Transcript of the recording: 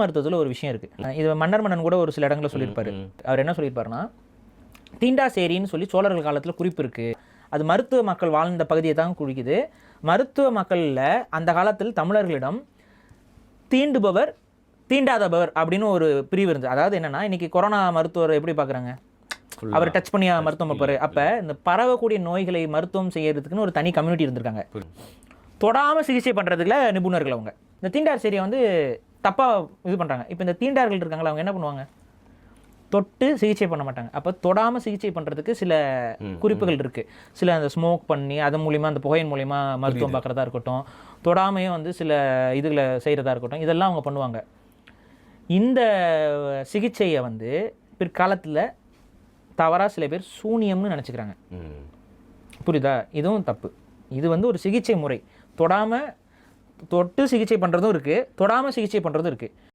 மருத்துவத்தில் ஒரு விஷயம் இருக்குது. இது மன்னன் கூட ஒரு சில இடங்களில் சொல்லியிருப்பாரு. அவர் என்ன சொல்லியிருப்பாருன்னா, தீண்டாசேரின்னு சொல்லி சோழர்கள் காலத்தில் குறிப்பு இருக்குது. அது மருத்துவ மக்கள் வாழ்ந்த பகுதியை தான் குறிக்குது. மருத்துவ மக்களில் அந்த காலத்தில் தமிழர்களிடம் தீண்டுபவர் தீண்டாதபவர் அப்படின்னு ஒரு பிரிவு இருந்தது. அதாவது என்னன்னா, இன்னைக்கு கொரோனா மருத்துவர் எப்படி பார்க்குறாங்க, அவர் டச் பண்ணி மருத்துவம் பார்ப்பாரு. அப்போ இந்த பரவக்கூடிய நோய்களை மருத்துவம் செய்யறதுக்குன்னு ஒரு தனி கம்யூனிட்டி இருந்திருக்காங்க. தொடாமல் சிகிச்சை பண்ணுறதுல நிபுணர்கள் அவங்க. இந்த தீண்டாசேரியை வந்து தப்பாக இது பண்ணுறாங்க. இப்போ இந்த தீண்டார்கள் இருக்காங்களா, அவங்க என்ன பண்ணுவாங்க, தொட்டு சிகிச்சை பண்ண மாட்டாங்க. அப்போ தொடாமல் சிகிச்சை பண்ணுறதுக்கு சில குறிப்புகள் இருக்குது. சில அந்த ஸ்மோக் பண்ணி அதன் மூலிமா, அந்த புகையின் மூலிமா மருத்துவம் பார்க்குறதா இருக்கட்டும், தொடாமையும் வந்து சில இதுகளை செய்கிறதா இருக்கட்டும், இதெல்லாம் அவங்க பண்ணுவாங்க. இந்த சிகிச்சையை வந்து பிற்காலத்தில் தவறாக சில பேர் சூனியம்னு நினச்சிக்கிறாங்க. புரியுதா? இதுவும் தப்பு. இது வந்து ஒரு சிகிச்சை முறை. தொட்டு சிகிச்சை பண்ணுறதும் இருக்குது, தொடாமல் சிகிச்சை பண்ணுறதும் இருக்குது.